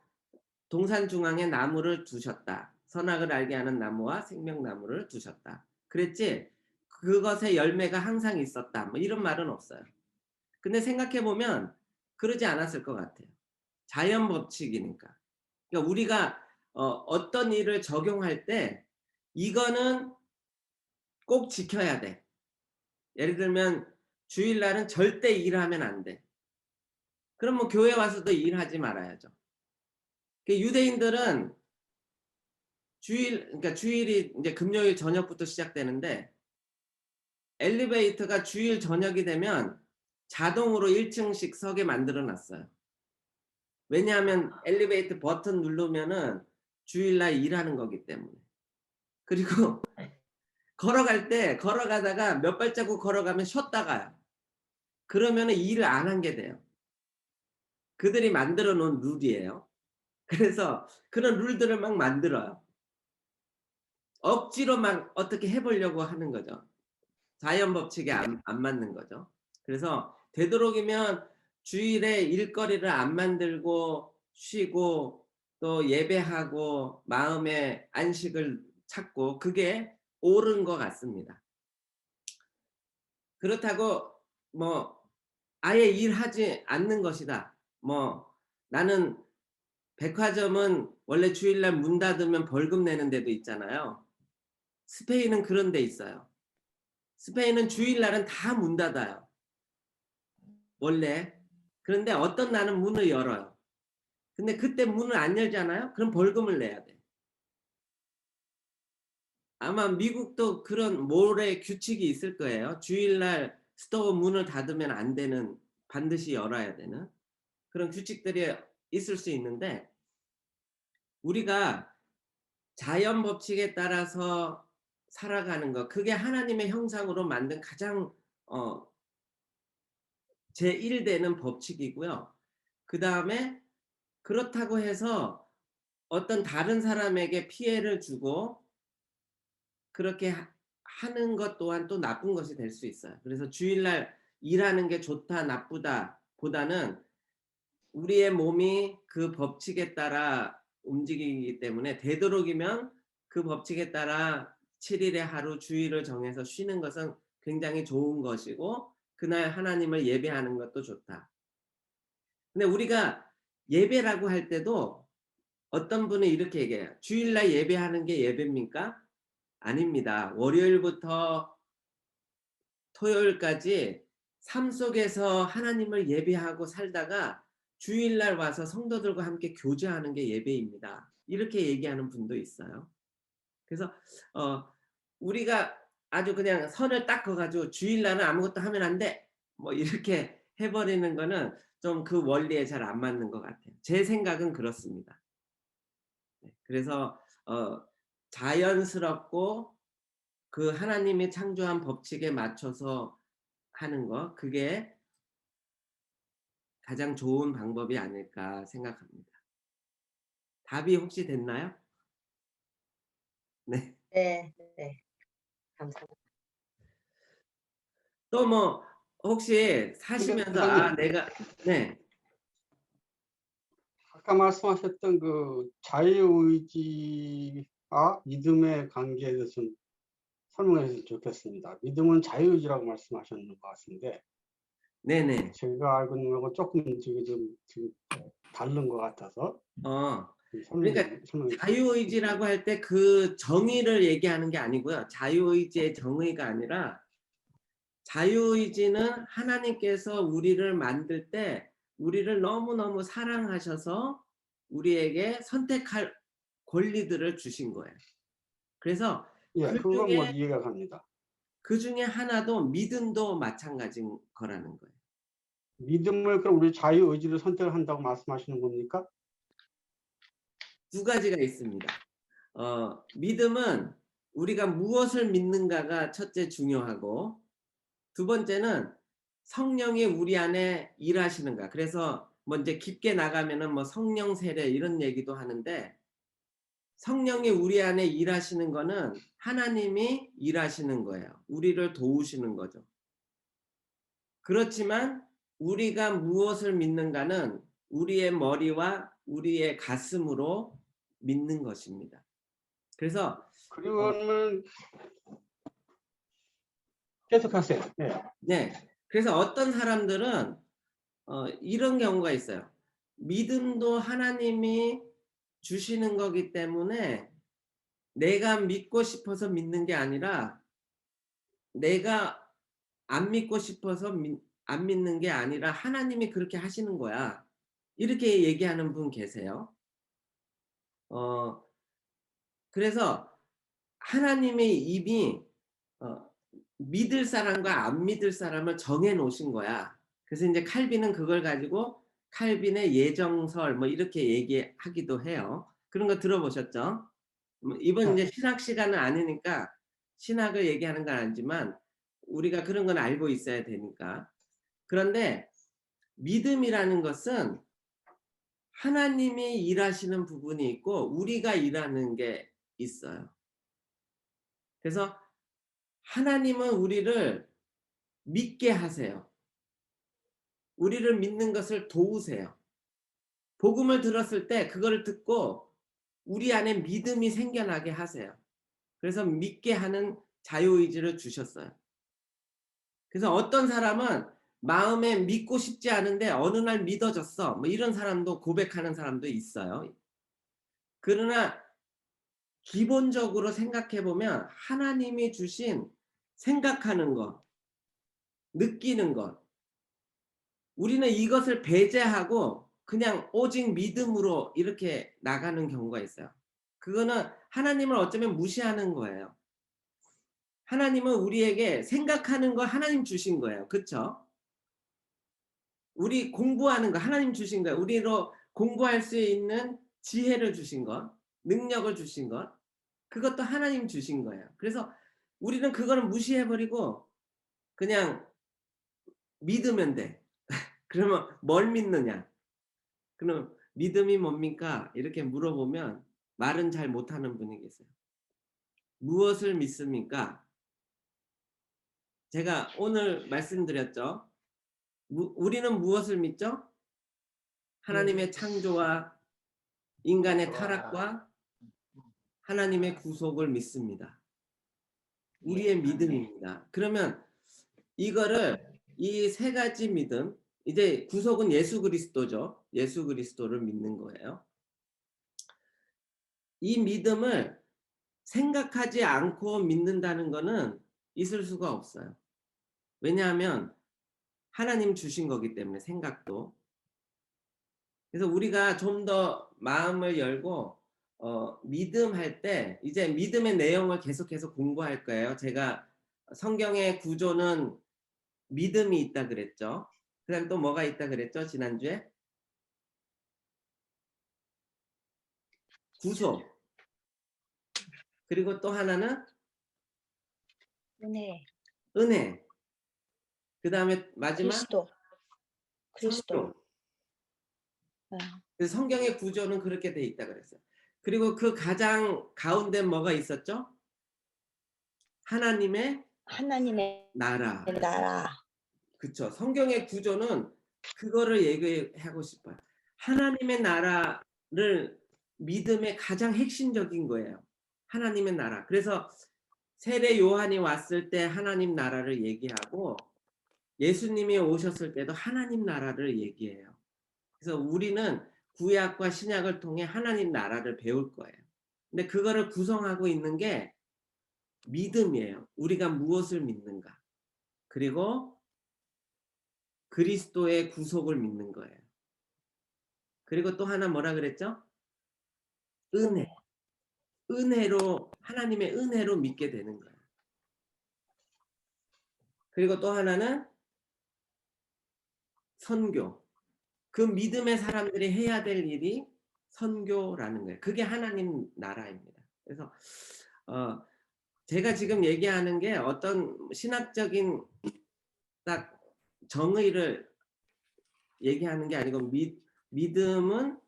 S1: 동산 중앙에 나무를 두셨다. 선악을 알게 하는 나무와 생명나무를 두셨다. 그랬지? 그것의 열매가 항상 있었다. 뭐 이런 말은 없어요. 근데 생각해보면 그러지 않았을 것 같아요. 자연 법칙이니까. 그러니까 우리가 어떤 일을 적용할 때 이거는 꼭 지켜야 돼. 예를 들면 주일날은 절대 일하면 안 돼. 그럼 뭐 교회 와서도 일하지 말아야죠. 유대인들은 그러니까 주일이 이제 금요일 저녁부터 시작되는데 엘리베이터가 주일 저녁이 되면 자동으로 1층씩 서게 만들어 놨어요. 왜냐하면 엘리베이터 버튼 누르면은 주일날 일하는 거기 때문에. 그리고 걸어갈 때 걸어가다가 몇 발자국 걸어가면 쉬었다 가요. 그러면은 일을 안 한 게 돼요. 그들이 만들어 놓은 룰이에요. 그래서 그런 룰들을 막 만들어요. 억지로 막 어떻게 해 보려고 하는 거죠. 자연 법칙에 안 맞는 거죠. 그래서 되도록이면 주일에 일거리를 안 만들고 쉬고 또 예배하고 마음의 안식을 찾고 그게 옳은 것 같습니다. 그렇다고 뭐 아예 일하지 않는 것이다. 뭐 나는 백화점은 원래 주일날 문 닫으면 벌금 내는 데도 있잖아요. 스페인은 그런 데 있어요. 스페인은 주일날은 다 문 닫아요. 원래. 그런데 어떤 날은 문을 열어요. 근데 그때 문을 안 열잖아요? 그럼 벌금을 내야 돼. 아마 미국도 그런 몰의 규칙이 있을 거예요. 주일날 스토어 문을 닫으면 안 되는, 반드시 열어야 되는 그런 규칙들이 있을 수 있는데 우리가 자연 법칙에 따라서 살아가는 것, 그게 하나님의 형상으로 만든 가장 제1되는 법칙이고요. 그다음에 그렇다고 해서 어떤 다른 사람에게 피해를 주고 그렇게 하는 것 또한 또 나쁜 것이 될 수 있어요. 그래서 주일날 일하는 게 좋다 나쁘다 보다는 우리의 몸이 그 법칙에 따라 움직이기 때문에 되도록이면 그 법칙에 따라 7일의 하루 주일을 정해서 쉬는 것은 굉장히 좋은 것이고 그날 하나님을 예배하는 것도 좋다. 근데 우리가 예배라고 할 때도 어떤 분은 이렇게 얘기해요. 주일날 예배하는 게 예배입니까? 아닙니다. 월요일부터 토요일까지 삶 속에서 하나님을 예배하고 살다가 주일날 와서 성도들과 함께 교제하는 게 예배입니다. 이렇게 얘기하는 분도 있어요. 그래서 우리가 아주 그냥 선을 딱 그어가지고 주일날은 아무것도 하면 안 돼. 뭐 이렇게 해버리는 거는 좀 그 원리에 잘 안 맞는 것 같아요. 제 생각은 그렇습니다. 네, 그래서 자연스럽고 그 하나님이 창조한 법칙에 맞춰서 하는 거, 그게 가장 좋은 방법이 아닐까 생각합니다. 답이 혹시 됐나요? 네.
S3: 네, 네. 감사합니다.
S1: 또 뭐 혹시 사시면서
S5: 선생님,
S1: 내가 네.
S5: 아까 말씀하셨던 그 자유의지와 믿음의 관계에 대해서 좀 설명해 주셨으면 좋겠습니다. 믿음은 자유의지라고 말씀하셨는 것 같은데
S1: 네네.
S5: 제가 알고 있는 거하고 조금 지금 다른 것 같아서
S1: 그러니까
S5: 설명해 주세요.
S1: 자유의지라고 할 때 그 정의를 얘기하는 게 아니고요. 자유의지의 정의가 아니라 자유의지는 하나님께서 우리를 만들 때 우리를 너무너무 사랑하셔서 우리에게 선택할 권리들을 주신 거예요. 그래서
S5: 예, 그건 뭐 이해가 갑니다.
S1: 그 중에 하나도 믿음도 마찬가지인 거라는 거예요.
S5: 믿음을 그럼 우리 자유의지를 선택을 한다고 말씀하시는 겁니까?
S1: 두 가지가 있습니다. 믿음은 우리가 무엇을 믿는가가 첫째 중요하고 두 번째는 성령이 우리 안에 일하시는가. 그래서 뭐 이제 깊게 나가면은 뭐 성령 세례 이런 얘기도 하는데 성령이 우리 안에 일하시는 거는 하나님이 일하시는 거예요. 우리를 도우시는 거죠. 그렇지만 우리가 무엇을 믿는가는 우리의 머리와 우리의 가슴으로 믿는 것입니다. 그래서
S5: 그러면 계속하세요. 네.
S1: 네. 그래서 어떤 사람들은 이런 경우가 있어요. 믿음도 하나님이 주시는 거기 때문에 내가 믿고 싶어서 믿는 게 아니라 내가 안 믿고 싶어서 안 믿는 게 아니라 하나님이 그렇게 하시는 거야. 이렇게 얘기하는 분 계세요. 그래서 하나님이 이미 믿을 사람과 안 믿을 사람을 정해 놓으신 거야. 그래서 이제 칼빈은 그걸 가지고 칼빈의 예정설 뭐 이렇게 얘기하기도 해요. 그런 거 들어보셨죠? 이번 이제 신학 시간은 아니니까 신학을 얘기하는 건 아니지만 우리가 그런 건 알고 있어야 되니까. 그런데 믿음이라는 것은 하나님이 일하시는 부분이 있고 우리가 일하는 게 있어요. 그래서 하나님은 우리를 믿게 하세요. 우리를 믿는 것을 도우세요. 복음을 들었을 때 그거를 듣고 우리 안에 믿음이 생겨나게 하세요. 그래서 믿게 하는 자유의지를 주셨어요. 그래서 어떤 사람은 마음에 믿고 싶지 않은데 어느 날 믿어졌어. 뭐 이런 사람도 고백하는 사람도 있어요. 그러나 기본적으로 생각해 보면 하나님이 주신 생각하는 것, 느끼는 것, 우리는 이것을 배제하고 그냥 오직 믿음으로 이렇게 나가는 경우가 있어요. 그거는 하나님을 어쩌면 무시하는 거예요. 하나님은 우리에게 생각하는 거 하나님 주신 거예요. 그렇죠? 우리 공부하는 거 하나님 주신 거예요. 우리로 공부할 수 있는 지혜를 주신 것, 능력을 주신 것, 그것도 하나님 주신 거예요. 그래서 우리는 그거를 무시해버리고 그냥 믿으면 돼. 그러면 뭘 믿느냐? 그럼 믿음이 뭡니까? 이렇게 물어보면 말은 잘 못하는 분이 계세요. 무엇을 믿습니까? 제가 오늘 말씀드렸죠. 우리는 무엇을 믿죠? 하나님의 창조와 인간의 타락과 하나님의 구속을 믿습니다. 우리의 믿음입니다. 그러면 이거를 이 세 가지 믿음, 이제 구속은 예수 그리스도죠. 예수 그리스도를 믿는 거예요. 이 믿음을 생각하지 않고 믿는다는 거는 있을 수가 없어요. 왜냐하면 하나님 주신 거기 때문에 생각도. 그래서 우리가 좀 더 마음을 열고 믿음할 때 이제 믿음의 내용을 계속해서 공부할 거예요. 제가 성경의 구조는 믿음이 있다 그랬죠. 그다음 또 뭐가 있다 그랬죠? 지난주에? 구속. 그리고 또 하나는
S6: 은혜,
S1: 은혜. 그다음에 마지막
S6: 그리스도.
S1: 성령.
S6: 아,
S1: 그래서 성경의 구조는 그렇게 돼 있다 그랬어요. 그리고 그 가장 가운데 뭐가 있었죠? 하나님의
S6: 하나님의
S1: 나라.
S6: 나라.
S1: 그쵸. 성경의 구조는 그거를 얘기하고 싶어요. 하나님의 나라를 믿음의 가장 핵심적인 거예요. 하나님의 나라. 그래서 세례 요한이 왔을 때 하나님 나라를 얘기하고 예수님이 오셨을 때도 하나님 나라를 얘기해요. 그래서 우리는 구약과 신약을 통해 하나님 나라를 배울 거예요. 근데 그거를 구성하고 있는 게 믿음이에요. 우리가 무엇을 믿는가. 그리고 그리스도의 구속을 믿는 거예요. 그리고 또 하나 뭐라 그랬죠? 은혜. 은혜로 하나님의 은혜로 믿게 되는 거예요. 그리고 또 하나는 선교. 그 믿음의 사람들이 해야 될 일이 선교라는 거예요. 그게 하나님 나라입니다. 그래서 제가 지금 얘기하는 게 어떤 신학적인 딱 정의를 얘기하는 게 아니고 믿음은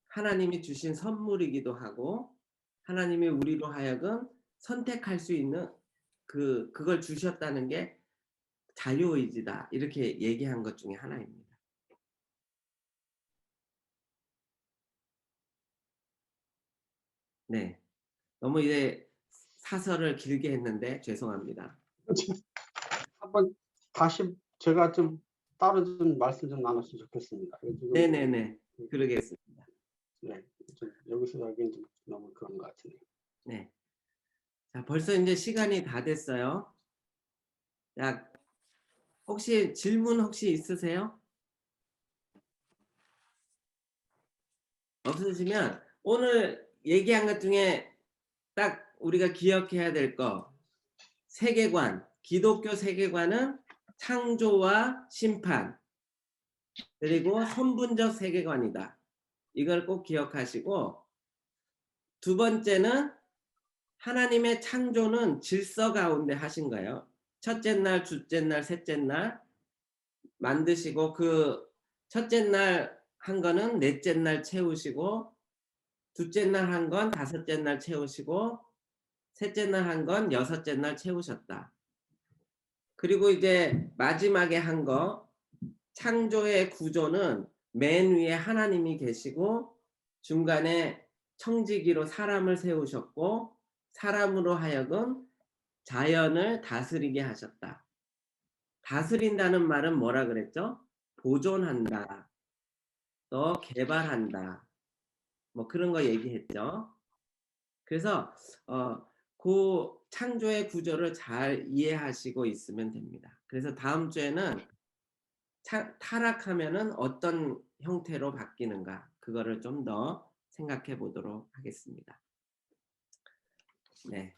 S1: 하나님이 주신 선물이기도 하고 하나님이 우리로 하여금 선택할 수 있는 그걸 주셨다는 게 자유의지다. 이렇게 얘기한 것 중에 하나입니다. 네. 너무 이제 사설을 길게 했는데 죄송합니다.
S5: 한번 다시 제가 좀 따로 좀 말씀 좀 나눴으면 좋겠습니다. 지금
S1: 네네네. 그러겠습니다.
S5: 네, 좀 여기서 하기엔 좀 너무 그런 것 같으네요.
S1: 네. 자, 벌써 이제 시간이 다 됐어요. 자, 혹시 질문 혹시 있으세요? 없으시면 오늘 얘기한 것 중에 딱 우리가 기억해야 될 거 세계관, 기독교 세계관은 창조와 심판, 그리고 선분적 세계관이다. 이걸 꼭 기억하시고, 두 번째는 하나님의 창조는 질서 가운데 하신 거예요. 첫째 날, 둘째 날, 셋째 날 만드시고, 그 첫째 날 한 거는 넷째 날 채우시고, 둘째 날 한 건 다섯째 날 채우시고, 셋째 날 한 건 여섯째 날 채우셨다. 그리고 이제 마지막에 한 거, 창조의 구조는 맨 위에 하나님이 계시고 중간에 청지기로 사람을 세우셨고, 사람으로 하여금 자연을 다스리게 하셨다. 다스린다는 말은 뭐라 그랬죠? 보존한다, 또 개발한다, 뭐 그런 거 얘기했죠. 그래서 그 창조의 구조를 잘 이해하시고 있으면 됩니다. 그래서 다음 주에는 타락하면은 어떤 형태로 바뀌는가, 그거를 좀 더 생각해 보도록 하겠습니다. 네.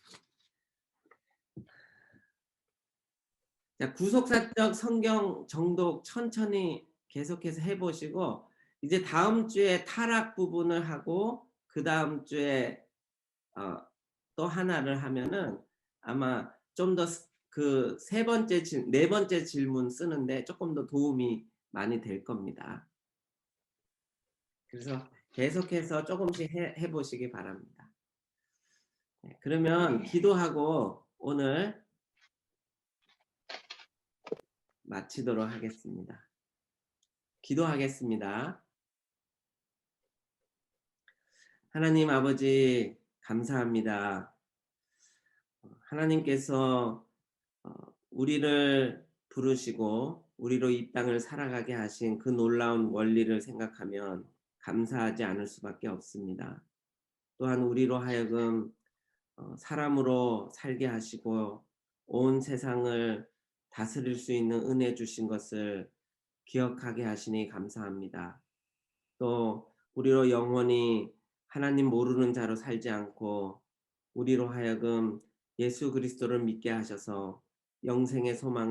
S1: 자, 구속사적 성경 정독 천천히 계속해서 해보시고, 이제 다음 주에 타락 부분을 하고 그 다음 주에 또 하나를 하면은 아마 좀 더 그 네 번째 질문 쓰는데 조금 더 도움이 많이 될 겁니다. 그래서 계속해서 조금씩 해보시기 바랍니다. 네, 그러면 기도하고 오늘 마치도록 하겠습니다. 기도하겠습니다. 하나님 아버지, 감사합니다. 하나님께서 우리를 부르시고 우리로 이 땅을 살아가게 하신 그 놀라운 원리를 생각하면 감사하지 않을 수밖에 없습니다. 또한 우리로 하여금 사람으로 살게 하시고 온 세상을 다스릴 수 있는 은혜 주신 것을 기억하게 하시니 감사합니다. 또 우리로 영원히 하나님 모르는 자로 살지 않고 우리로 하여금 예수 그리스도를 믿게 하셔서 영생의 소망